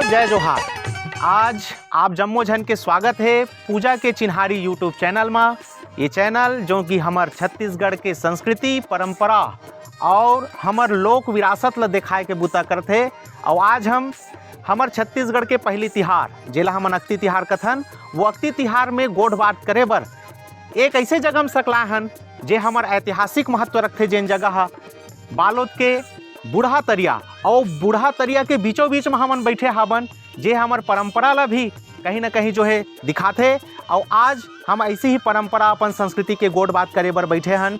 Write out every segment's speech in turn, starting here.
जय जोहार। आज आप जम्मो जन के स्वागत है पूजा के चिन्हारी यूट्यूब चैनल में। ये चैनल जो कि हमार छत्तीसगढ़ के संस्कृति परंपरा और हमार लोक विरासत ला दिखाए के बुता करते। और आज हम हमार छत्तीसगढ़ के पहली तिहार जेला हमन अक्ति तिहार कथन, वो अक्ति तिहार में गोठ बात करे बर एक ऐसे जगह में सकला हन जे हमार ऐतिहासिक महत्व रखते। जेन जगह बालोद के बूढ़ा तरिया और बूढ़ा तरिया के बीचों बीच में हमन बैठे हावन, जे हमार परंपरा ला भी कहीं ना कहीं जो है दिखाते। और आज हम ऐसी ही परंपरा अपन संस्कृति के गोठ बात करे बर बैठे हन,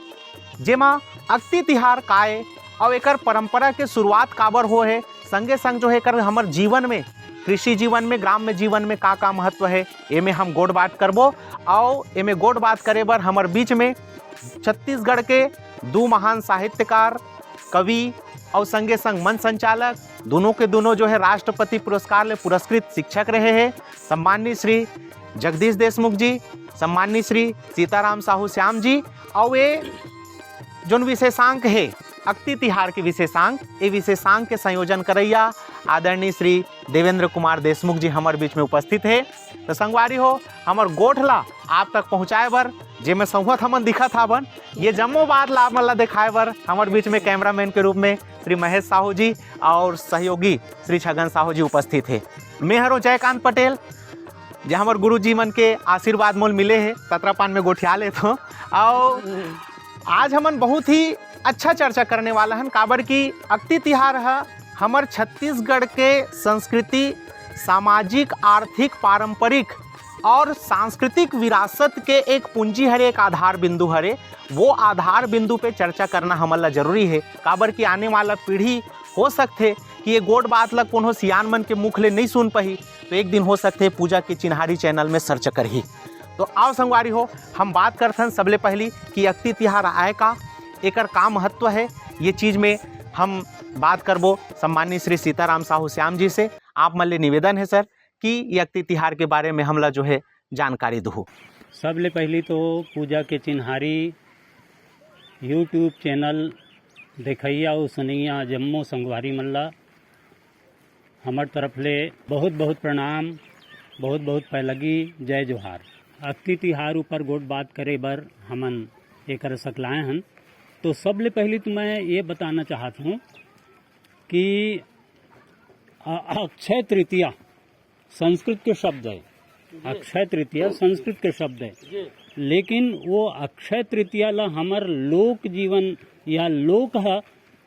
जेमा अक्ति तिहार काए और एकर परंपरा के शुरुआत काबर हो है, संगे संग जो है कर हमार जीवन में, कृषि जीवन में, ग्राम्य जीवन में का महत्व है, एमे हम गोठ बात करबो। और एमे गोठ बात करे बर हमार बीच में छत्तीसगढ़ के दो महान साहित्यकार, कवि और संगे संग मंच संचालक दोनों के दोनों जो है राष्ट्रपति पुरस्कार ले पुरस्कृत शिक्षक रहे हैं, सम्माननीय श्री जगदीश देशमुख जी, सम्माननीय श्री सीताराम साहू श्याम जी। और ये जो विशेषांक है अक्ति तिहार के विशेषांक, ये विशेषांक के संयोजन करैया आदरणीय श्री देवेंद्र कुमार देशमुख जी हमारे बीच में उपस्थित है। तो संगवारी हो हमार गोठ ला आप तक पहुँचाए बर जे में संहत हमन दिखत हावन, ये जम्मो बात ला मला दिखाए बर हमारे बीच में कैमरामैन के रूप में श्री महेश साहू जी और सहयोगी श्री छगन साहू जी उपस्थित है। मैं हरो जयकांत पटेल, जे हमार गुरु जी मन के आशीर्वाद मोल मिले है तत्रापान में गोठिया ले तो। और आज हमन बहुत ही अच्छा चर्चा करने वाला हन, काबर की अक्ति तिहार है हमार छत्तीसगढ़ के संस्कृति, सामाजिक, आर्थिक, पारंपरिक और सांस्कृतिक विरासत के एक पूंजी हरे, एक आधार बिंदु हरे। वो आधार बिंदु पे चर्चा करना हमला जरूरी है, काबर की आने वाला पीढ़ी हो सकते कि ये गोठ बात लग कोनो सियान मन के मुख ले नहीं सुन पाही, तो एक दिन हो सकते पूजा के चिन्हारी चैनल में सर्च कर ही। तो आओ संगवारी हो हम बात करथन सबले पहली कि अक्ति तिहार आए का, एकर का महत्व है, ये चीज़ में हम बात करबो सम्माननीय श्री सीताराम साहू श्याम जी से। आप मन ले निवेदन है सर कि ये अक्ति तिहार के बारे में हमला जो है जानकारी दो। सबले पहली तो पूजा के चिन्हारी यूट्यूब चैनल देखैया और सुनैया जम्मो संगवारी मल्ला हमार तरफ ले बहुत बहुत प्रणाम, बहुत बहुत पहलगी जय जोहार। अक्ति तिहार ऊपर गोठ बात करे बर हमन एकर सकलाए हन। तो सबले पहली तो मैं ये बताना चाहता हूँ कि अक्षय तृतीया संस्कृत के शब्द है, अक्षय तृतीया संस्कृत के शब्द है, लेकिन वो अक्षय तृतीया ला हमार लोक जीवन या लोक है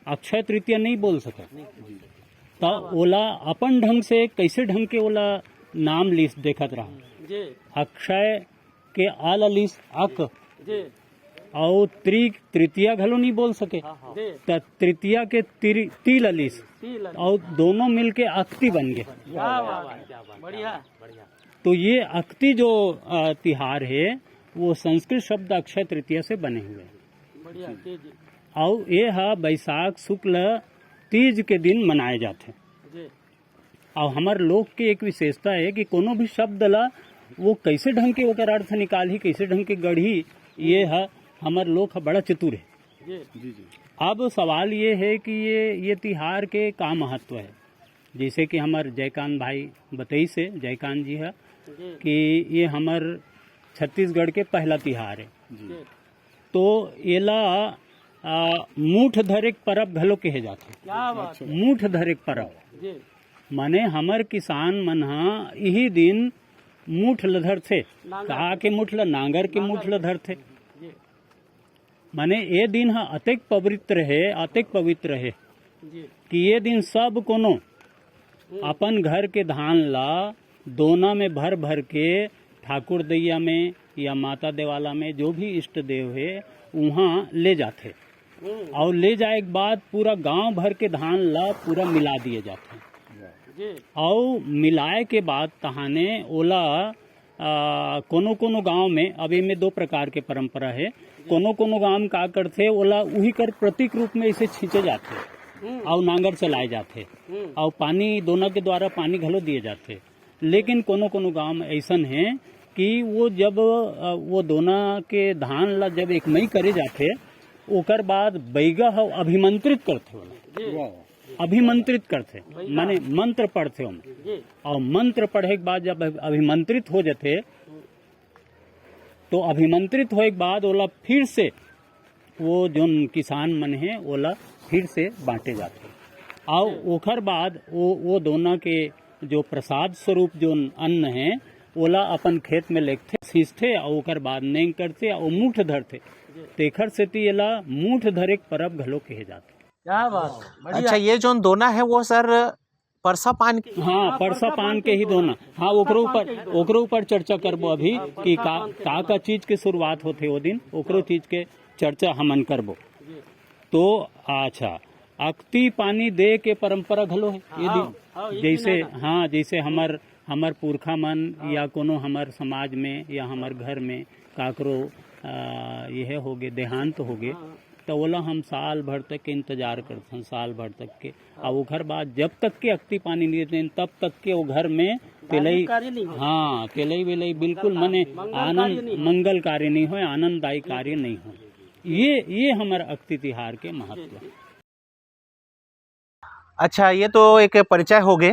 अक्षय तृतीया नहीं बोल सके। तो ओला अपन ढंग से कैसे ढंग के ओला नाम लिस्ट देखत रहा, अक्षय के आला लिस्ट अक और तृतीया घलो नहीं बोल सके, तो तृतीया के ती ललिस और दोनों मिलके अक्ति बन गए। तो ये अक्ति जो तिहार है वो संस्कृत शब्द अक्षय तृतीया से बने हुए, और ये है बैसाख शुक्ल तीज के दिन मनाए जाते। और हमार लोक के एक विशेषता है कि कोनो भी शब्द ला वो कैसे ढंग के ओकर अर्थ निकाली, कैसे ढंग के गढ़ी, ये है हमार लोक बड़ा चतुर है। अब सवाल ये है कि ये तिहार के का महत्व है। जैसे कि हमार जयकांत भाई बताई से, जयकांत जी है कि ये हमार छत्तीसगढ़ के पहला तिहार है। तो एला मूठ धरेक परब घलो कहे जाते। मूठ धरेक परब माने हमार किसान मन यही दिन मूठ ल धरथे, कहा के मूठ ल नांगर के मूठ ल धरथे। माने ये दिन है अतेक पवित्र है कि ये दिन सब कोनो अपन घर के धान ला दोना में भर भर के ठाकुर दैया में या माता देवाला में जो भी इष्ट देव है वहाँ ले जाते, और ले जाए के बाद पूरा गांव भर के धान ला पूरा मिला दिए जाते। और मिलाए के बाद तहाने ओला कोनो कोनो गांव में, अब इनमें दो प्रकार के परंपरा है, कोनो गांव में का करते ओला उही कर प्रतीक रूप में इसे छींचे जाते और नांगर चलाए जाते और पानी दोना के द्वारा पानी घलो दिए जाते। लेकिन कोनो गांव में ऐसन है कि वो जब वो दोना के धान ला जब एक मई करे जाते, ओकर बाद बैगा अभिमंत्रित करते अभिमंत्रित करते, माने मंत्र पढ़ते हम, और मंत्र पढ़े के बाद जब अभिमंत्रित हो जाते तो अभिमंत्रित होए के बाद ओला फिर से वो जोन किसान मन है ओला फिर से बांटे जाते, और ओकर बाद वो दोनों के जो प्रसाद स्वरूप जो अन्न है ओला अपन खेत में लेके सींचते और ओकर बाद नहीं करते और मूठ धरते, तेखर सेती एला मूठ धरे के परब घलो कहे जाते। क्या बात है, अच्छा, ये जो दोना है वो सर परसा पान के, हाँ परसा पान के ही दोना। हाँ ओकरो ऊपर चर्चा करबो अभी कि का चीज के शुरुआत होते वो दिन, ओकरो चीज के चर्चा हमन करबो। तो अच्छा, अक्ति पानी दे के परंपरा घलो है ये दिन, जैसे हाँ जैसे हमर पुरखा मन या कोनो हमर समाज में या हमर घर में काकरो यह हो गए देहांत हो गए तो ओला हम साल भर तक के इंतजार करते हैं, साल भर तक के, और ओकर बाद जब तक के अक्ति पानी नहीं देते तब तक के वो घर में तेलई, हाँ तेलई वेलई बिल्कुल मने आनंद मंगल कार्य नहीं हो, आनंददायी कार्य नहीं हो। ये हमारा अक्ति तिहार के महत्व। अच्छा, ये तो एक परिचय हो गए।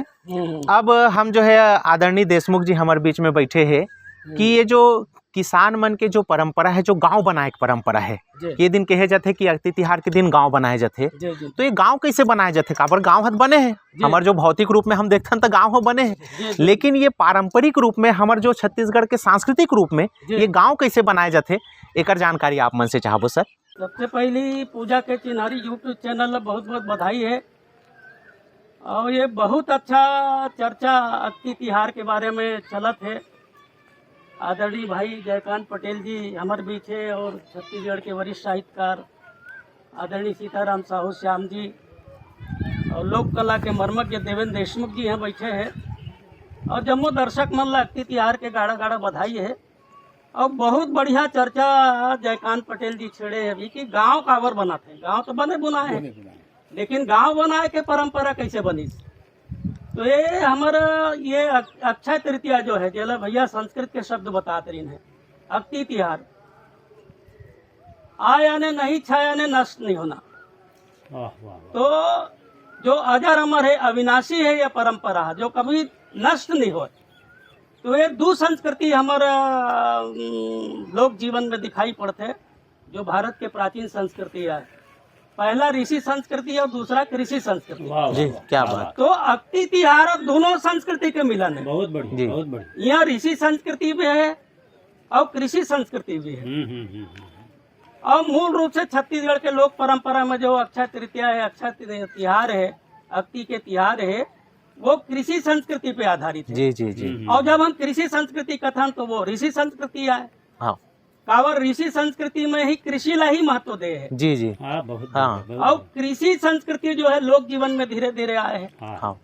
अब हम जो है आदरणीय देशमुख जी हमारे बीच में बैठे हैं कि ये जो किसान मन के जो परंपरा है, जो गांव बनाए के परंपरा है, ये दिन कहे जाते कि अक्ति तिहार के दिन गांव बनाए जाते, तो ये गांव कैसे बनाए जाते? काबर गांव हत बने हैं हमारे जो भौतिक रूप में हम देखते हैं तो गांव हो बने हैं, लेकिन ये पारंपरिक रूप में हमारे जो छत्तीसगढ़ के सांस्कृतिक रूप में ये गांव कैसे बनाए जाते, एक जानकारी आप मन से चाहबो सर। सबसे पहली पूजा के चिन्हारी यूट्यूब चैनल बहुत बहुत बधाई है, और ये बहुत अच्छा चर्चा अक्ति तिहार के बारे में चलत है। आदरणीय भाई जयकांत पटेल जी हमारे बीच है, और छत्तीसगढ़ के वरिष्ठ साहित्यकार आदरणीय सीताराम साहू श्याम जी, और लोक कला के मर्मज्ञ देवेंद्र देशमुख जी यहाँ बैठे हैं, और जम्मू दर्शक मन ला अक्ति तिहार के गाड़ा गाड़ा बधाई है। और बहुत बढ़िया चर्चा जयकांत पटेल जी छेड़े है अभी कि गांव काबर बनाते, गांव तो बने बुनाए है, लेकिन गांव बनाए के परंपरा कैसे बनी। तो ये हमारा ये अक्षय तृतीया जो है, जेला भैया संस्कृत के शब्द बताते रही है, अक्ति तिहार आया ने नहीं छाया ने नष्ट नहीं होना। तो जो अजर अमर है, अविनाशी है, यह परंपरा जो कभी नष्ट नहीं हो। तो ये दो संस्कृति हमारा लोक जीवन में दिखाई पड़ते हैं, जो भारत के प्राचीन संस्कृति है। पहला ऋषि संस्कृति और दूसरा कृषि संस्कृति। जी, क्या बात। तो अक्ति तिहार दोनों संस्कृति के मिलन है, बहुत बढ़िया, बहुत बढ़िया। यहाँ ऋषि संस्कृति भी है और कृषि संस्कृति भी है। और मूल रूप से छत्तीसगढ़ के लोक परंपरा में जो अक्षय तृतीया है, अक्षय तिहार है, अक्ति के तिहार है, वो कृषि संस्कृति पे आधारित है। जी जी जी। और जब हम कृषि संस्कृति कथन तो वो ऋषि संस्कृति है। हाँ, कावर ऋषि संस्कृति में ही कृषि ला ही महत्व दे है। जी जी। हाँ, बहुत हाँ। और कृषि संस्कृति जो है लोक जीवन में धीरे धीरे आए हैं। हाँ।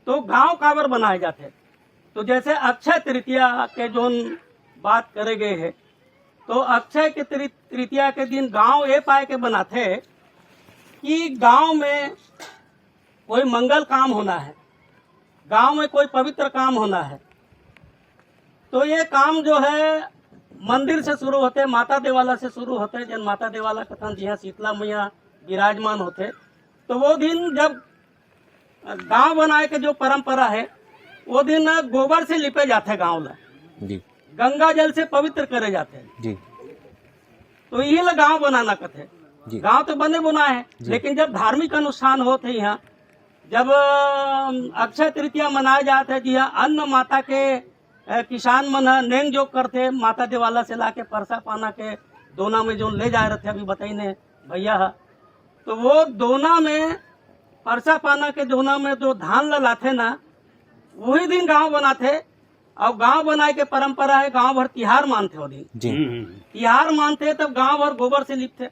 तो गांव कावर बनाए जाते। तो जैसे अक्षय तृतीया के जो बात करे गए है, तो अक्षय के तृतीया के दिन गांव ये पाए के बनाते कि गांव में कोई मंगल काम होना है, गांव में कोई पवित्र काम होना है। तो ये काम जो है मंदिर से शुरू होते, माता देवाला से शुरू होते। जन माता देवाला कथन जी शीतला मैया विराजमान होते, तो वो दिन जब गांव बनाए के जो परंपरा है, वो दिन गोबर से लिपे जाते गांव ला, जी, गंगा जल से पवित्र करे जाते जी। तो यही ला गांव बनाना कथे। गांव तो बने बुना है, लेकिन जब धार्मिक अनुष्ठान होते यहाँ, जब अक्षय तृतीया मनाए जाते हैं, जी हाँ, अन्न माता के किसान मन नेंग जो करते माता देवाला से लाके परसा पाना के दोना में जो ले जा रहे थे, अभी बताइने भैया, तो वो दोना में परसा पाना के दोना में जो धान लाते ना, वही दिन गांव बनाते। और गांव बनाए के परंपरा है, गांव भर तिहार मानते वो दिन। तिहार मानते तब गांव भर गोबर से लिपते।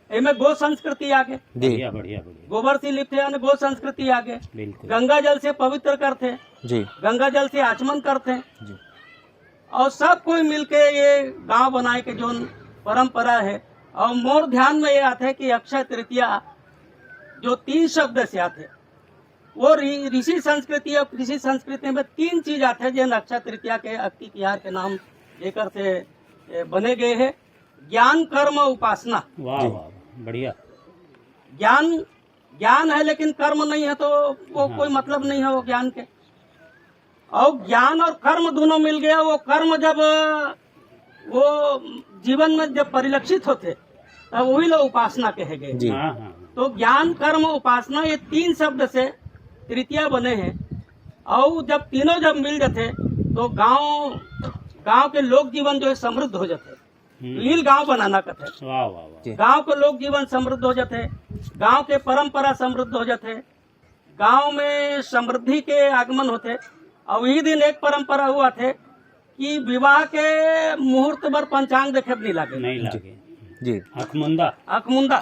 इनमें गो संस्कृति आगे, बढ़िया बढ़िया बढ़िया। गोबर से लिपते यानी गो संस्कृति आगे। गंगा जल से पवित्र करते जी, गंगा जल से आचमन करते जी। और सब कोई मिलके ये गांव बनाए के जो परंपरा है। और मोर ध्यान में ये आते है कि अक्षय तृतीया जो 3 शब्द से आते, वो ऋषि संस्कृति और कृषि संस्कृति में 3 चीज आते हैं जिन अक्षय तृतीया के अक्ति तिहार के नाम लेकर से बने गए हैं। ज्ञान, कर्म, उपासना। वाह, बढ़िया। ज्ञान ज्ञान है लेकिन कर्म नहीं है तो वो कोई मतलब नहीं है वो ज्ञान के। और ज्ञान और कर्म दोनों मिल गया, वो कर्म जब वो जीवन में जब परिलक्षित होते तब वही लोग उपासना कहे गए। जी। हाँ हाँ तो ज्ञान कर्म उपासना ये 3 शब्द से तृतीया बने हैं। और जब तीनों जब मिल जाते तो गांव के लोक जीवन जो है समृद्ध हो जाते। लील गांव बनाना कहते, वाह वाह वाह। गांव के लोक जीवन समृद्ध हो जाते, गांव के परंपरा समृद्ध हो जाते, गांव में समृद्धि के आगमन होते। और वही दिन एक परंपरा हुआ थे कि विवाह के मुहूर्त पर पंचांग देखे नहीं लागे, नहीं लागे जी अखमुंदा अखमुंदा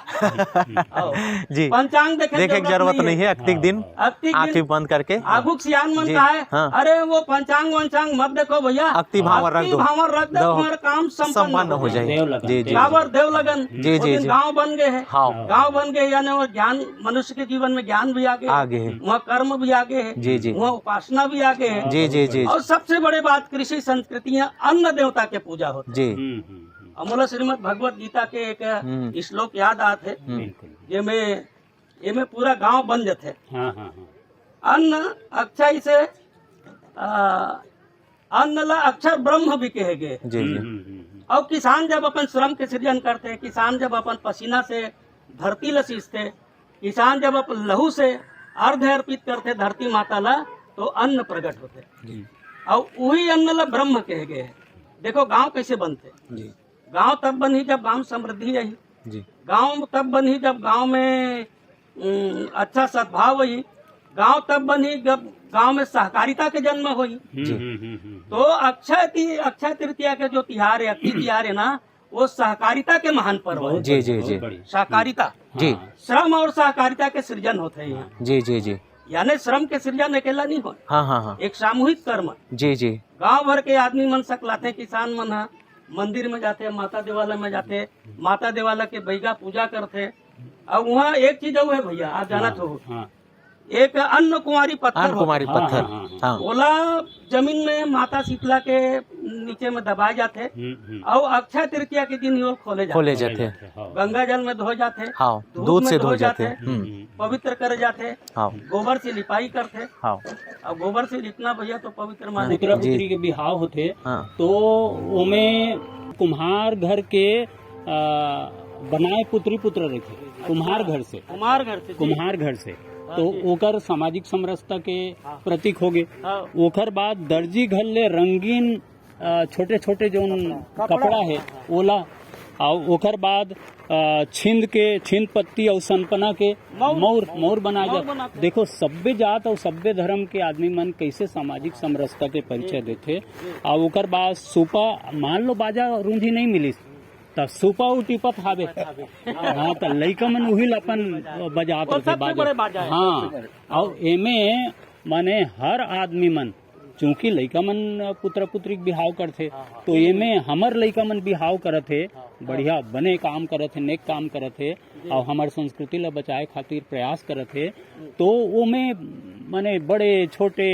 जी। पंचांग देखे की जरूरत नहीं है। अक्तिक दिन आंखें बंद करके आगुक सियान मन का है। हाँ। अरे वो पंचांग वंचांग मत देखो भैया, अक्ति भावर रख दो, रख दो, तुम्हारा काम संपन्न हो जाए। देव लगन, जी जी कावर देव लगन जी, जी, जी। गाँव बन गए हैं। हाँ गाँव बन गए यानी वो ज्ञान, मनुष्य के जीवन में ज्ञान भी आगे आगे है। वहाँ कर्म भी आगे है, जी जी वहाँ उपासना भी आगे है। जी जी जी और सबसे बड़ी बात कृषि संस्कृतियाँ अन्न देवता के पूजा होती है। जी अमोला श्रीमद भगवत गीता के एक श्लोक याद आते बिल्कुल। ये में पूरा गांव बन जाते। हाँ हाँ हाँ। अन्न अक्षय से अन्न ला अक्षर ब्रह्म भी कहे गए। जी जी और किसान जब अपन श्रम के सृजन करते, किसान जब अपन पसीना से धरती ला सींचते, किसान जब अपन लहू से अर्ध अर्पित करते धरती माता ला, तो अन्न प्रकट होते। और वही अन्न ला ब्रह्म कहे गए। देखो गांव कैसे बनते, जी गांव तब बनी जब गांव समृद्धि रही, जी गांव तब बनी जब गांव में अच्छा सद्भाव हुई, गांव तब बनी जब गांव में सहकारिता के जन्म हुई। तो अक्षय तृतीया के जो तिहार है, अति तिहार है ना, वो सहकारिता के महान पर्व है। जी जी जी सहकारिता जी श्रम और सहकारिता के सृजन होते हैं यहाँ। जी जी जी यानी श्रम के सृजन अकेला नहीं हो, हाँ हाँ हाँ एक सामूहिक कर्म। जी जी गांव भर के आदमी मन सकलाते, किसान मन है, मंदिर में जाते, माता देवालय में जाते, माता देवालय के बैगा पूजा करते। अब वहाँ एक चीज और है भैया, आप जाना तो हाँ। एक अन्न कुमारी पत्थर अन्न कुमारी होता है। पत्थर हाँ ओला जमीन में माता शीतला के नीचे में दबाए जाते। और अक्षय तृतीया के दिन ये खोले जाते, गंगा जल में धो जाते, हाँ दूध से धो जाते, पवित्र कर जाते, हाँ गोबर से लिपाई करते। हाँ और गोबर से लिपना भैया तो पवित्र माने। पुत्रा पुत्री के बिहाव होते हाँ तो उमें कुम्हार घर के बनाए पुत्री पुत्र रखे, कुम्हार घर से तो ओकर सामाजिक समरसता के प्रतीक हो गए। ओकर बाद दर्जी घर ले रंगीन छोटे छोटे जो कपड़ा है ओला, और ओकर बाद छिंद पत्ती और सनपना के मौर बनाए जाते। देखो सभ्य जात और सभ्य धर्म के आदमी मन कैसे सामाजिक समरसता के परिचय देते। और ओकर बाद सुपा, मान लो बाजा रूंझी नहीं मिली तो सुपा टिपत हावे, हाँ तो लइका मन उहिल अपन बजात रहे बाजा। हाँ और एमे माने हर आदमी मन, चूंकि लइका मन पुत्र पुत्री बिहाव करते तो एमे हमर लइका मन बिहाव करते, बढ़िया बने काम करते, नेक काम करते और हमार संस्कृति ला बचाए खातिर प्रयास करते। तो ओमे माने बड़े छोटे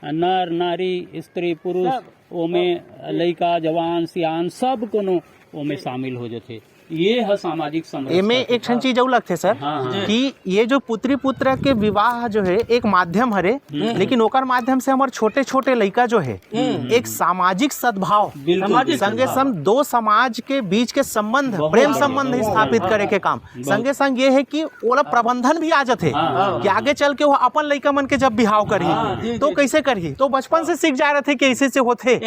नर नारी स्त्री पुरुष, ओमे लइका जवान सियान सब कोनो ओमे शामिल हो जाते। ये है सामाजिक समरसता। एमे एक ठन चीज और लगते सर कि ये जो पुत्री पुत्र के विवाह जो है एक माध्यम हरे, लेकिन ओकर माध्यम से हमारे छोटे छोटे लड़का जो है एक सामाजिक सद्भाव, संगे संग दो समाज के बीच के संबंध, प्रेम संबंध स्थापित करे के काम, संगे संग ये है कि ओला प्रबंधन भी आ जाते कि आगे चल के वो अपन लड़का मन के जब बिहाव करही तो कैसे करही, तो बचपन से सीख जा रहे थे कि ऐसे से होते।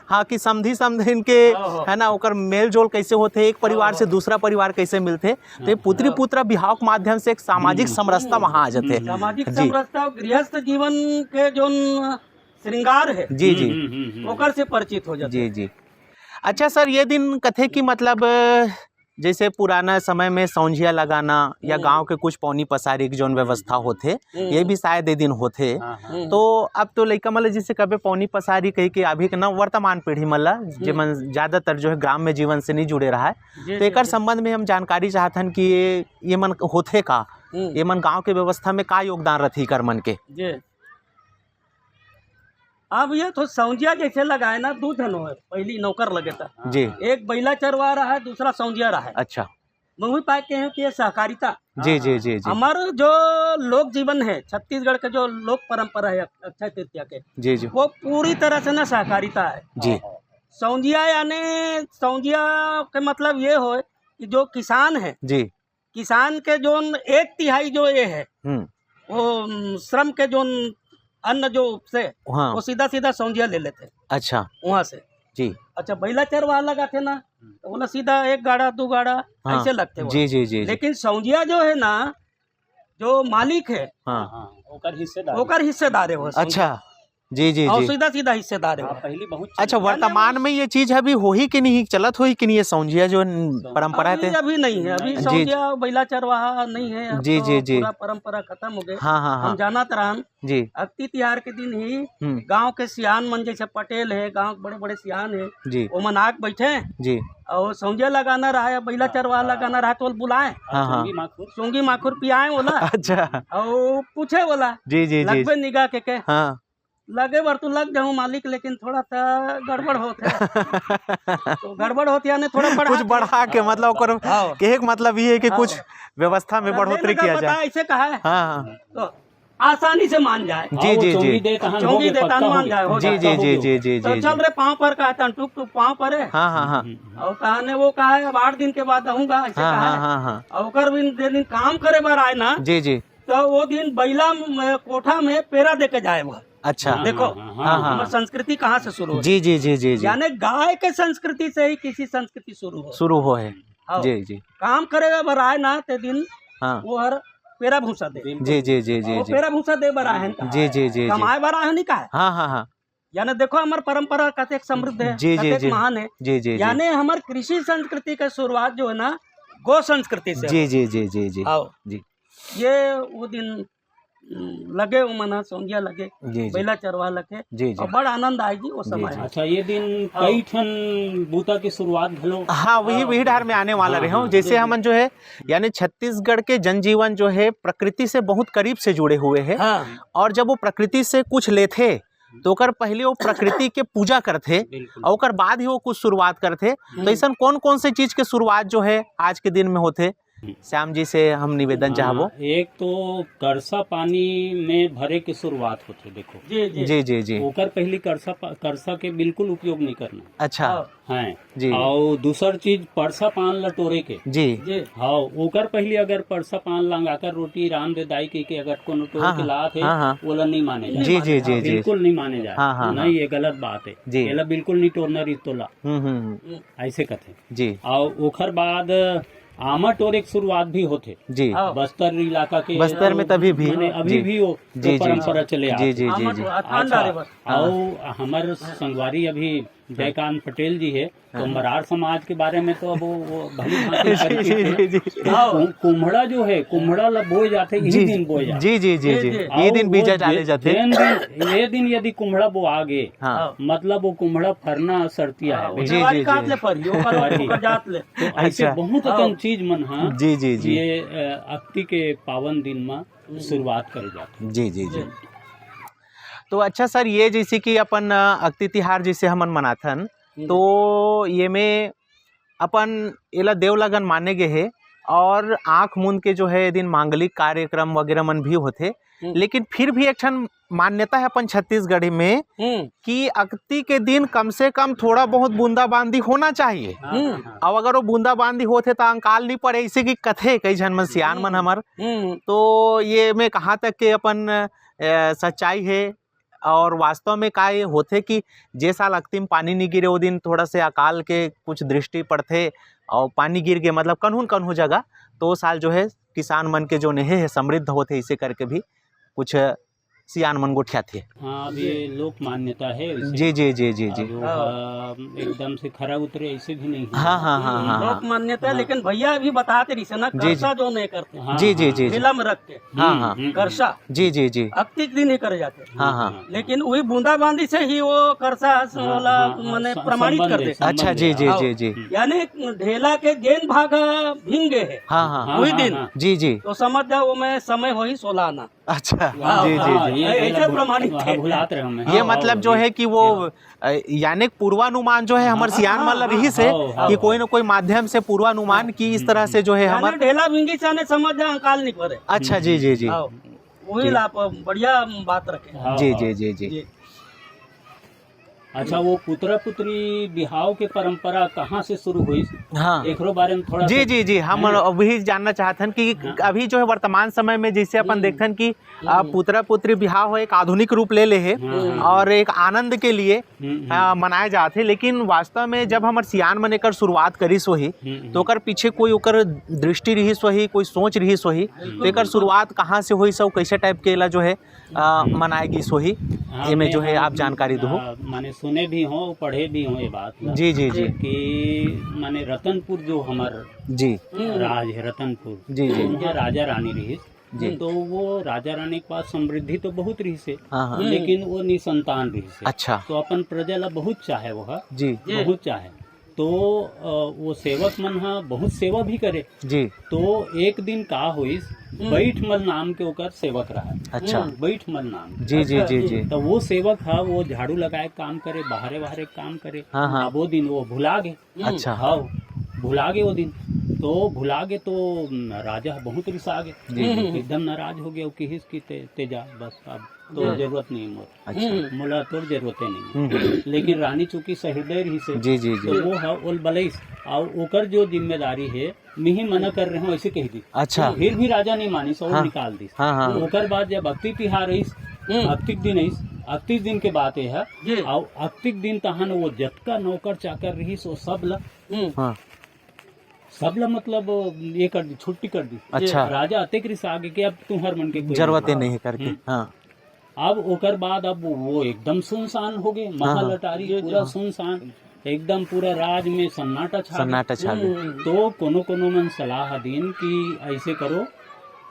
हाँ कि समधी समधिन के है ना, ओकर मेल जोल कैसे होते, एक परिवार से दूसरा परिवार कैसे मिलते। तो ये पुत्री पुत्र बिहाव के माध्यम से एक सामाजिक समरसता वहाँ आ जाते। सामाजिक समरसता गृहस्थ जीवन के जो श्रृंगार है जी जी ओकर से परिचित हो जाते। जी जी अच्छा सर, ये दिन कथे की मतलब जैसे पुराना समय में सौंझिया लगाना या गांव के कुछ पौनी पसारी की जोन व्यवस्था होते, ये भी शायद ये दिन होते। तो अब तो लइका मतलब जिसे कभी पौनी पसारी कही के अभी के ना वर्तमान पीढ़ी मतलब जीवन ज्यादातर जो है ग्राम में जीवन से नहीं जुड़े रहा है, तो एक संबंध में हम जानकारी चाहते हैं कि ये मन होते का, ये मन गाँव के व्यवस्था में का योगदान रही कर मन के। अब ये तो सौंजिया जैसे लगाए ना, दो जन हो, पहली नौकर लगे था जी, एक बैला चरवा रहा है, दूसरा सौंजिया रहा है। अच्छा वही पाते हैं कि ये सहकारिता जी जी जी जी हमारा जो लोक जीवन है, छत्तीसगढ़ के जो लोक परंपरा है अक्षय तृतीया के, जी जी वो पूरी तरह से ना सहकारिता है। जी सौंजिया यानी सौंजिया के मतलब ये हो कि जो किसान है, जी किसान के जो 1/3 जो ये है वो श्रम के जो अन्न जो से हाँ वो सीधा सीधा सौंजिया ले लेते अच्छा वहां से। जी अच्छा बैला चरवाहा लगाते ना तो बोला सीधा 1 गाड़ा 2 गाड़ा हाँ ऐसे लगते वहाँ। जी जी जी जी लेकिन सौंजिया जो है ना, जो मालिक है हाँ ओकर हिस्सेदार है वो सौंजिया। अच्छा जी जी और जी सीधा सीधा हिस्सेदार है वो। पहली बहुत अच्छा वर्तमान में ये चीज अभी हो ही कि नहीं, चलत हो ही कि नहीं, ये सौंजिया जो परंपरा अभी थे? अभी नहीं है, अभी जी। सौंजिया बैला चरवाहा नहीं है, अब जी, तो जी, जी। पूरा परंपरा खत्म हो गए। हाँ हाँ हम हाँ जानत रहन जी अक्ति तिहार के दिन ही हम्म, गांव के सियान मन जैसे पटेल है, गांव के बड़े बड़े सियान है, जी वो मन आग बैठे जी और सौंजिया लगाना रहा है, बैला चरवाहा लगाना रहा तो वो बुलाए, हाँ हाँ सूंगी माखुर पियाए बोला अच्छा और पूछे बोला जी जी जी लगबे निगाह के हाँ लगे बर तू लग जाऊं मालिक, लेकिन थोड़ा सा गड़बड़ होते तो गड़बड़ होती है थोड़ा बढ़ा कुछ बढ़ा के मतलब ओकर हाँ। के एक मतलब ये है कि कुछ हाँ। व्यवस्था में बढ़ोतरी किया जाए। ऐसे कहा है हाँ हाँ तो आसानी से मान जाए, जी जी जी चौंगी देता मान जाए, हो जी जाए। जी जी जी जी तो जी चल रे पाँव पर कहा था, टुक टुक पाँव पर है हाँ हाँ हाँ और कहा ने वो कहा है अब 8 दिन के बाद आऊंगा ऐसे हाँ कहा हाँ है। हाँ हाँ और ओकर दिन काम करे बार आए ना जी जी तो वो दिन बैला कोठा में पेरा दे के जाए वो। अच्छा देखो हाँ हाँ हमारी संस्कृति कहाँ से शुरू हो, जी जी जी जी जी यानी गाय के संस्कृति से ही किसी संस्कृति शुरू हो। शुरू हो है हाँ। जी जी काम करेगा बर आए ना ते दिन हाँ वो हर पेरा भूसा दे, जी जी जी जी वो जी पेरा भूसा दे बर आए जी जी जी कमाए बर आए नहीं कहा। हाँ हाँ हाँ यानी देखो हमार परंपरा कतेक समृद्ध है, जी, जी, कतेक जी। महान है। जी जी जी यानी हमार कृषि संस्कृति का शुरुआत जो है ना गो संस्कृति से जी जी जी जी जी आओ जी ये वो दिन लगे वो मना सौंजिया लगे, जी जी बैला चरवा लगे जी जी और बड़ा आनंद आएगी वो समय। अच्छा ये दिन कई ठन बूता की शुरुआत भलो हाँ वही वही धार में आने वाला रहे हूँ। जैसे हमन जो है यानी छत्तीसगढ़ के जनजीवन जो है प्रकृति से बहुत करीब से जुड़े हुए हैं हाँ और जब वो प्रकृति से कुछ लेथे तो ओकर पहले वो प्रकृति के पूजा करथे और ओकर बाद ही वो कुछ शुरुआत करथे। तो ऐसा कौन कौन से चीज के शुरुआत जो है आज के दिन में होते, श्याम जी से हम निवेदन चाहबो। एक तो करसा पानी में भरे के शुरुआत होते देखो जी जी जी जी जी ओकर पहली करसा के बिल्कुल उपयोग नहीं करना अच्छा है जी और दूसर चीज परसा पान लटोरे के जी जी हाँ ओकर पहली अगर परसा पान लंगाकर रोटी राम दे दाई के अगर कोनो टोर हाँ, के लात है हाँ, हाँ। ओला नहीं माने जाए, जी जी जी जी बिल्कुल नहीं माने जाए। हाँ, हाँ, नहीं ये गलत बात है, जी। एला बिल्कुल नहीं टोरना रितोला हम्म, ऐसे कथे। जी और ओकर बाद आमा टोरे की शुरुआत भी होते जी हाँ। बस्तर इलाका के बस्तर में तभी भी माने अभी जी भी वो जी, जी, परंपरा चले जी आते। जी जी जी आनंद बस और हमारे संगवारी अभी जयकांत पटेल जी है तो मरार समाज के बारे में तो अब वो भली भांति जी परिचित जी है। जी तो कुम्हड़ा जो है कुम्हड़ा ला बोए जाते यही दिन बोए जाते। जी जी जी जी जी, ये दिन बीजा डाले जाते ये दिन यदि कुम्हड़ा बो आगे हाँ मतलब वो कुम्हड़ा फरना सरतिया है। जी, जी जी, काट जी। ले पर ओकर जात ले तो ऐसे अच्छा। बहुत अकन चीज मन हाँ जी जी जी ये अक्ति के पावन दिन में शुरुआत करे जाते। जी जी जी तो अच्छा सर ये जैसे कि अपन अक्ति तिहार जैसे हमन मनाथन तो ये में अपन एला देव लगन माने गए है और आँख मूंद के जो है दिन मांगलिक कार्यक्रम वगैरह मन भी होते, लेकिन फिर भी एक ठन मान्यता है अपन छत्तीसगढ़ी में कि अक्ति के दिन कम से कम थोड़ा बहुत बूंदाबांदी होना चाहिए। अब अगर वो बूंदाबांदी होते तो अंकाल नहीं पड़े, इसे की कथे कई झन मन सियान मन हमर तो ये में कहाँ तक के अपन सच्चाई है और वास्तव में का ये होते कि जे साल अक्ति में पानी नहीं गिरे वो दिन थोड़ा से अकाल के कुछ दृष्टि पड़ते और पानी गिर गए मतलब कन्हू जगह तो साल जो है किसान मन के जो नेहे है समृद्ध होते, इसे करके भी कुछ सियान मन गोठिया थे। हाँ अब ये लोक मान्यता है वैसे। जी जी जी जी जी एकदम से खरा उतरे ऐसे भी नहीं है। हाँ हाँ हाँ हाँ लोक मान्यता है, लेकिन भैया अभी बताते रही से ना करसा जो नहीं करते हाँ, जी जी जी मिला में रख के हाँ हाँ करसा जी जी जी अक्ति के दिन ही करे जाते, हाँ हाँ लेकिन वही बूंदाबांदी से ही वो करसा वाला माने प्रमाणित कर दे। अच्छा जी जी जी जी यानी ढेला के गेंद भाग भींगे है हाँ हाँ वही दिन जी जी तो समझ जाओ वो में समय हो ही 16 आना अच्छा हाँ, जी जी हाँ, जी। ऐसे प्रमाणित है। भुलात रहे हमें। ये मतलब जो है कि वो यानी पूर्वानुमान जो है हमार सियान मतलब रही से कि कोई न कोई माध्यम से पूर्वानुमान की इस तरह से जो है यानी हमार। ढेला भिंगी चाने समझ जा अंकाल नहीं पड़े। अच्छा जी जी जी हाँ, वही लाप बढ़िया बात रखे। हाँ, जी हाँ। जी जी जी। जी। अच्छा, वो पुत्र पुत्री बिहाव के परंपरा कहाँ से शुरू हुई? हाँ एकरो बारे में थोड़ा जी सा- जी जी, हम हैं? अभी जानना चाहते हैं कि हाँ। अभी जो है वर्तमान समय में जैसे अपन देखते हैं कि पुत्र पुत्री बिहाव हो एक आधुनिक रूप ले ले है हाँ, और एक आनंद के लिए मनाए जाते हैं, लेकिन वास्तव में जब हमर सियान मन एकर शुरुआत करिस वही तो ओकर पीछे कोई ओकर दृष्टि रही वही कोई सोच रही वही तो एकर शुरुआत कहाँ से हुई सब कैसे टाइप के ला जो है मनाए गिस वही हाँ, एमे मैं जो है हाँ, आप जानकारी दो। माने सुने भी हो पढ़े भी हो ये बात ला, जी जी जी कि माने रतनपुर जो हमार जी राज है रतनपुर, जी जी वहाँ राजा रानी रही जी। तो वो राजा रानी के पास समृद्धि तो बहुत रही से, हाँ हाँ लेकिन वो निसंतान रही से। अच्छा तो अपन प्रजा ला बहुत चाहे वह जी बहुत चाहे तो वो सेवक मन हा बहुत सेवा भी करे। जी तो एक दिन का होइस बैठमल नाम के ओकर सेवक रहा। अच्छा बैठमल नाम जी जी जी जी तो वो सेवक हा वो झाड़ू लगाए काम करे बाहरे बाहरे काम करे। हाँ, हाँ। अब वो दिन वो भुला गए। अच्छा हाँ भुला गए वो दिन तो भुला गए तो राजा बहुत रिसा गए जी, जी। एकदम नाराज हो गया कि हिस की तेजा बस अब तो जरूरत नहीं मोर अच्छा मोला तो जरूरत नहीं है। लेकिन रानी चूंकि सहृदय रही से जी जी जी तो वो है ओल बलैस और ओकर जो जिम्मेदारी है मिही मना कर रहे हो ऐसे कह दी। अच्छा फिर भी राजा नहीं मानी सो हाँ। निकाल दी। हाँ हाँ ओकर बाद जब अक्ति तिहार रहीस अक्तिक दिन रहीस अक्तिक दिन के बात है जी। और अक्तिक दिन तहन वो जतका नौकर चाकर रहीस वो हाँ सब ला मतलब ये कर दी छुट्टी कर दी। अच्छा राजा अतिक रिस आगे के अब तुम्हार मन के कोई जरूरत नहीं है करके हाँ अब ओकर बाद अब वो एकदम सुनसान हो गए महल अटारी पूरा सुनसान एकदम पूरा राज में सन्नाटा छा गया। सन्नाटा छा गया। तो कोनो मन सलाह दीन कि ऐसे करो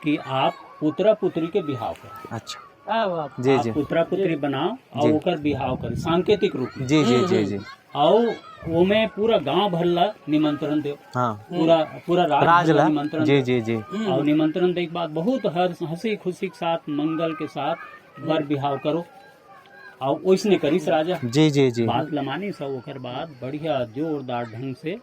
कि आप पुत्रा पुत्री के बिहाव करो। अच्छा क्या बात। जी आप जी पुत्रा पुत्री बनाओ जी। और ओकर बिहाव करो सांकेतिक रूप में जी जी जी जी और वो में पूरा गांव भर ला निमंत्रण दे हाँ पूरा पूरा राज राजला भर ला निमंत्रण जी दे। जी जी और निमंत्रण देने के बाद बहुत हंसी खुशी के साथ मंगल के साथ बर बिहाव करो और ओइसने करिस राजा। जी जी जी बात लमानी सब ओकर बाद बढ़िया जोरदार ढंग से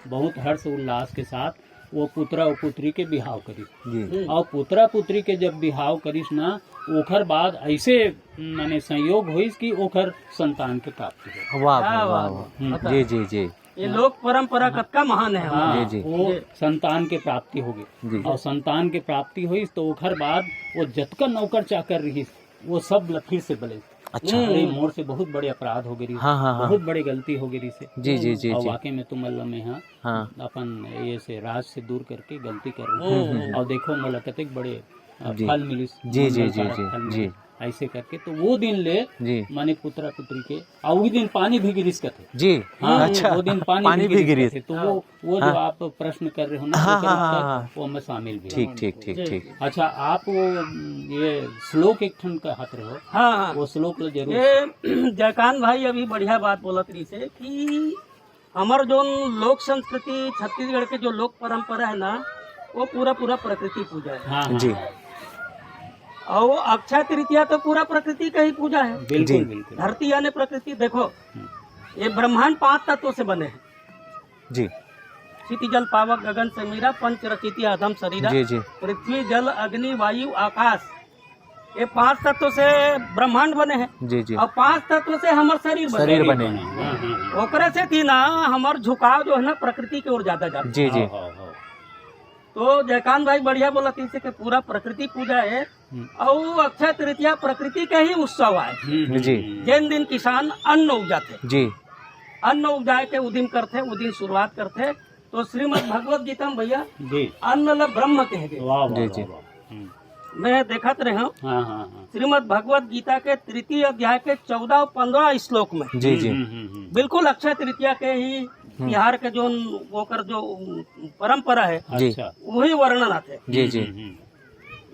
बहुत हर्ष उल्लास के साथ वो पुत्रा और पुत्री के बिहाव करिस। जी और पुत्रा पुत्री के जब बिहाव करिस ना ओकर बाद ऐसे माने संयोग होइस कि ओकर संतान के प्राप्ति हो। वाह वाह वाह वाह। जी जी जी ये लोक परंपरा कतका महान है हमारे। हाँ, जी, जी। वो संतान के प्राप्ति हो गई जी और संतान के प्राप्ति हुई तो ओकर बाद वो जतका नौकर चाकर रही वो सब फिर से बले। अच्छा अरे मोर से बहुत बड़े अपराध हो गई हाँ हाँ हाँ बहुत बड़ी गलती हो गई से। जी जी जी और जी वाकई में तुम अल्लाह में हाँ अपन ये से राज से दूर करके गलती कर रहे हैं और देखो मोला कतक बड़े जी। फल मिली जी जी जी जी जी ऐसे करके तो वो दिन ले जी माने पुत्रा पुत्री के और वो दिन पानी भी गिरिस का थे। जी हाँ अच्छा वो दिन पानी भी गिरी थे तो वो जो आप प्रश्न कर रहे हो ना हाँ, वो हाँ, करेक्ट हाँ, है, वो मैं शामिल भी ठीक ठीक ठीक ठीक अच्छा आप वो ये श्लोक एक ठन का हाथ रहो हाँ हाँ। वो श्लोक ला जरूर ये जयकांत भाई अभी बढ़िया बात बोलत रही से कि हमार जो लोक संस्कृति छत्तीसगढ़ के जो लोक परंपरा है ना वो पूरा प्रकृति पूजा है। हाँ हाँ, जी और वो अक्षय तृतीया तो पूरा प्रकृति का ही पूजा है। जी। बिल्कुल बिल्कुल धरती यानी प्रकृति। देखो ये ब्रह्मांड 5 तत्वों से बने हैं। जी क्षिति जल पावक गगन समीरा पंच रचिति अधम शरीरा जी जी पृथ्वी जल अग्नि वायु आकाश ये 5 तत्वों से ब्रह्मांड बने हैं जी जी और 5 तत्वों से हमार शरीर बने शरीर हैं। बने हाँ, हाँ, ओकरे से थी ना हमार झुकाव जो है ना प्रकृति की ओर ज्यादा जाता है। जी जी हाँ, हाँ, हाँ, तो जयकांत भाई बढ़िया बोला थी से कि पूरा प्रकृति पूजा है और अक्षय तृतीया प्रकृति के ही उत्सव है। जी जिन दिन किसान अन्न उपजाते जी अन्न उपजाए के उदिन करते उदिन शुरुआत करते तो श्रीमद् भगवत गीता में भैया जी अन्न ल ब्रह्म कह गए। वाह जी, वाह जी। वाह, वाह। मैं देखत रहे हूँ हाँ हाँ हाँ श्रीमद् भगवत गीता के 3 अध्याय के 14 और 15 श्लोक में जी जी बिल्कुल अक्षय तृतीया के ही बिहार के जो ओकर जो परंपरा है जी अच्छा वही वर्णन आते। जी जी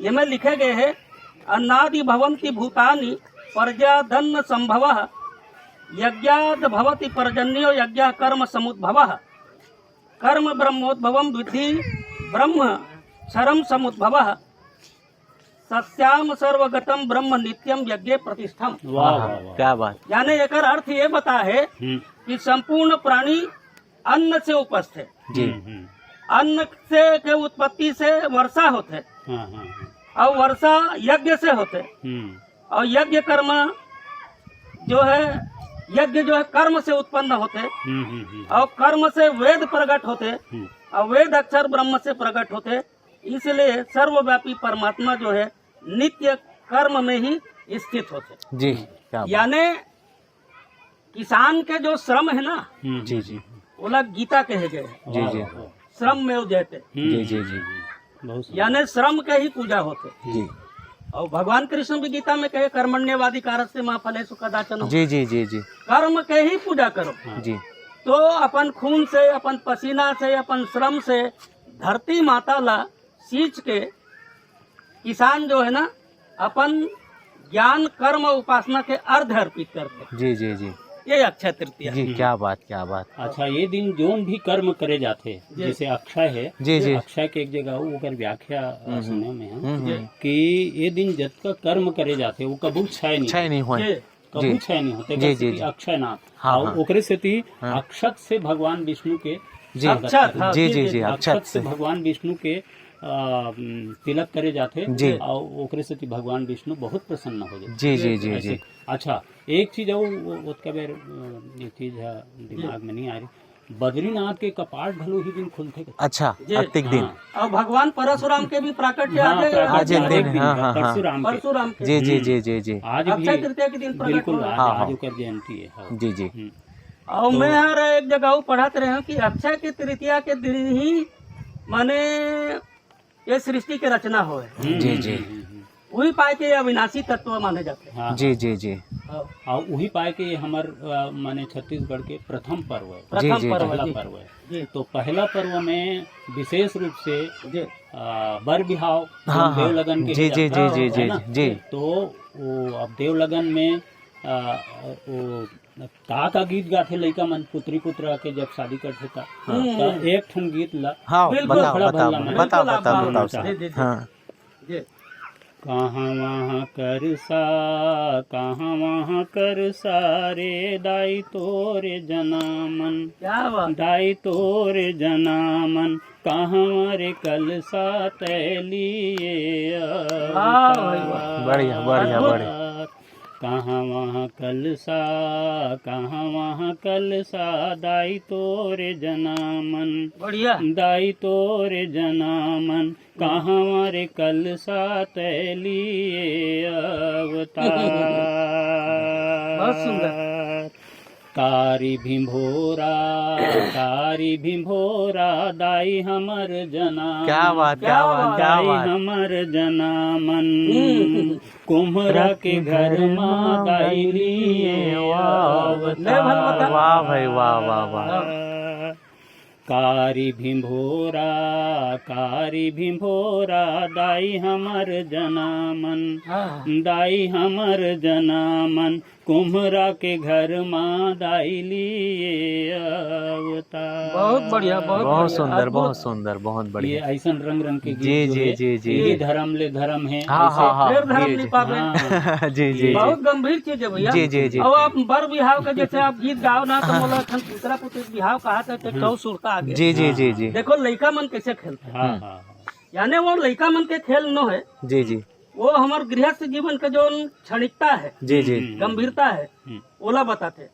ये में लिखे गए है अन्नादि भवन्ति भूतानि पर्जधन संभवः यज्ञाद भवति पर्जन्यो यज्ञ कर्म समुद्भवः कर्म ब्रह्मोद्भवम विधि ब्रह्म क्षरम समुद्भवः सस्याम सर्वगतम ब्रह्म नित्यम यज्ञ प्रतिष्ठम। वाह वाह वाह। क्या बात। यानी एकर अर्थ ये बता है कि संपूर्ण प्राणी अन्न से उपस्थित है। जी। अन्न से के उत्पत्ति से वर्षा होते, हाँ हाँ हाँ। और वर्षा यज्ञ से होते, और यज्ञ कर्म जो है, यज्ञ जो है कर्म से उत्पन्न होते, और कर्म से वेद प्रकट होते, और वेद अक्षर ब्रह्म से प्रकट होते। इसलिए सर्वव्यापी परमात्मा जो है नित्य कर्म में ही स्थित होते। जी। क्या बात। यानी किसान के जो श्रम है ना, जी जी बोला गीता कहे गए हैं, जी जी श्रम में उजैते, जी जी जी बहुत सुंदर। यानी श्रम के ही पूजा होते। जी और भगवान कृष्ण भी गीता में कहे कर्मण्यवाधिकारस्य मा फलेषु कदाचन, जी जी जी जी कर्म के ही पूजा करो। जी तो अपन खून से, अपन पसीना से, अपन श्रम से धरती माता ला सींच के किसान जो है ना अपन ज्ञान कर्म उपासना के अर्ध अर्पित करते। जी जी जी ये अक्षय तृतीया। जी। क्या बात, क्या बात। अच्छा, ये दिन जोन भी कर्म करे जाते, जैसे अक्षय है, जी जी अक्षय के एक जगह ओकर व्याख्या सुने में है जी। कि ये दिन जतका कर्म करे जाते वो कबू क्षय नहीं, क्षय नहीं हुए। ये कबू क्षय नहीं होते। जी, जी, जी। अक्षय नाथ, हाँ, और हाँ। ओकरे से ती हाँ। अक्षत से भगवान विष्णु के जी अक्षत, हाँ, जी जी जी अक्षत अक्षत से से। भगवान विष्णु के तिलक करे जाते जी। और ओकरे से ती भगवान विष्णु बहुत प्रसन्न हो जाते। जी जी जी ऐसे। जी अच्छा, एक चीज उसका बेर एक चीज है दिमाग में नहीं आ रही, बद्रीनाथ के कपाट भलो ही दिन खुलते। अच्छा, जी। अतिक दिन। हाँ। और भगवान परशुराम के भी प्राकट्य हाँ, आज आज एक दिन, हाँ, हाँ, हाँ। परशुराम के। परशुराम के जी जी जी जी जी आज भी अक्षय तृतीया के दिन प्रकट बिल्कुल हो। आज हाँ, आज हाँ। ओकर जयंती है। हाँ। जी जी और मैं हर एक जगह पढ़ात रहे हूँ कि अक्षय के तृतीया के दिन ही माने ये सृष्टि के रचना हो है। जी जी वही पाए के अविनाशी तत्व माने जाते हैं। हाँ। जी जी जी और वही पाए के हमर माने छत्तीसगढ़ के प्रथम पर्व है, जी, प्रथम जी, पर्व पहला जी। पर्व है। जी तो पहला पर्व में विशेष रूप से जी बर बिहाव, हाँ, देव हाँ। लगन के जी, जी, जी, जी, है जी, ना? जी। तो वो अब देव लगन में वो का गीत गाथे लइका मन पुत्री पुत्रा के जब शादी करथे था, तो एक ठन गीत ला हाँ, बिल्कुल, बताओ खड़ा बताओ बोलना है। बताओ बिल्कुल, बताओ आप बताओ जी, साहब। जी, जी। हाँ जी कहाँ वहाँ कर सा, कहाँ वहाँ कर सारे दाई तोरे जनामन, क्या बात। दाई तोरे जनामन, कहाँ रे कल सा तैलिए वाह भाई वाह। बढ़िया, बढ़िया, अद्भुत। बढ़िया। कहाँ वहाँ कल सा, कहाँ वहाँ कल सा, दाई तोरे जनामन, बढ़िया। दाई तोरे जनामन, कहाँ रे कल सा तैलिए अवतार। बहुत सुंदर। कारी भिंभोरा, कारी भिंभोरा, दाई हमर जना, क्या बात, क्या बात, क्या दाई बात। हमर जनामन, कुम्हरा के घर माँ दाई लिए ले भल बता। वाह भाई, वाह वाह वाह। कारी भिंभोरा, कारी भिंभोरा, दाई हमर जनामन, हाँ। दाई हमर जनामन, कुम्हरा के घर माँ दाई लिए अवतार। बहुत बढ़िया, बहुत बहुत बढ़िया, सुंदर, अद्भुत। बहुत सुंदर, बहुत ये बढ़िया। ऐसा रंग रंग के जी, गीत जो जी, है, जी, जी, यही जी। धर्म ले धर्म है। हाँ, ऐसे- हाँ, हाँ। फिर धर्म जी, नहीं जी। पावे। हाँ। जी जी जी बहुत गंभीर चीज है भैया। जी, जी, जी। अब आप बर बिहाव का जैसे आप गीत गाओ ना तो बोला पुतरा पुत्री बिहाव कहा था तो सुरता आगे। जी जी जी जी देखो लड़का मन कैसे खेलते हैं। हाँ हाँ यानी वो लड़का मन के खेल न है, जी जी वो हमार गृहस्थ जीवन का जो क्षणिकता है, जी जी गंभीरता है, ओला बताते।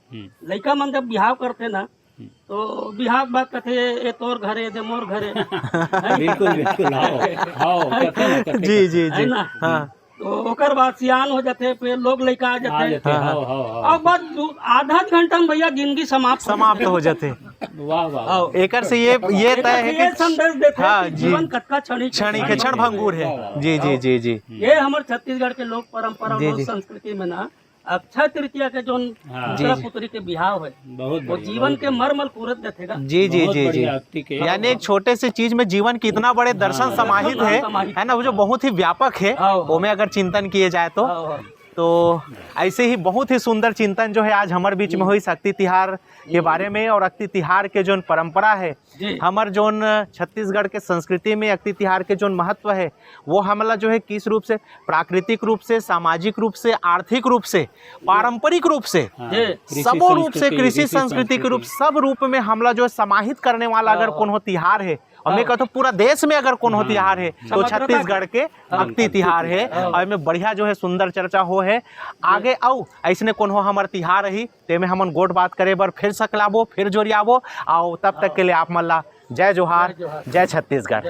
लड़का मन जब बिहाव करते ना तो बिहाव बात कहते ये तोर घरे दे मोर घरे बिल्कुल बिल्कुल। आओ आओ कथे ना, कथे जी जी है जी ना। हाँ तो ओकर बाद सियान हो जाते, फिर लोग लड़का आ आ जाते, जाते। हाँ, आओ आओ आओ। और बस आधा घंटा में भैया जिंदगी समाप्त हो समाप्त हो जाते। वाह वाह। आओ। एकर से ये तय है ये कि संदेश देते हैं हाँ, कि जी। जीवन कतका क्षणिक क्षणिक है, क्षण भंगुर है। जी जी जी जी ये हमारे छत्तीसगढ़ के लोक परंपरा जी, और जी। संस्कृति में ना अक्षय तृतीया के जो हाँ। पुत्रा जी, जी। पुत्री के बिहाव है बहुत वो बढ़िया, जीवन बहुत के मरमल पूरत देखेगा। जी जी बहुत जी जी बढ़िया अक्ति के। यानी एक छोटे से चीज में जीवन की इतना बड़े दर्शन समाहित है ना, वो जो बहुत ही व्यापक है, हाँ, हाँ। वो में अगर चिंतन किए जाए तो। हाँ, हाँ। तो ऐसे ही बहुत ही सुंदर चिंतन जो है आज हमारे बीच में हुई शक्ति तिहार के बारे में, और अक्ति तिहार के जो परंपरा है जी हमार जोन छत्तीसगढ़ के संस्कृति में अक्ति तिहार के जो महत्व है वो हमला जो है किस रूप से, प्राकृतिक रूप से, सामाजिक रूप से, आर्थिक रूप से, पारंपरिक रूप से, जी सबो रूप से, कृषि संस्कृति के रूप, सब रूप में हमला जो है समाहित करने वाला अगर कौन तिहार है, और मैं कहता हूँ पूरा देश में अगर कौन तिहार है तो छत्तीसगढ़ के अक्ति तिहार है। और इसमें बढ़िया जो है सुंदर चर्चा हो है आगे आओ ऐसने कौन हो हमार तिहार रही ते में हमन गोट बात करे बर फिर सकलाबो, फिर जोरियाबो आओ। तब तक के लिए आप मल्ला जय जोहार, जय छत्तीसगढ़।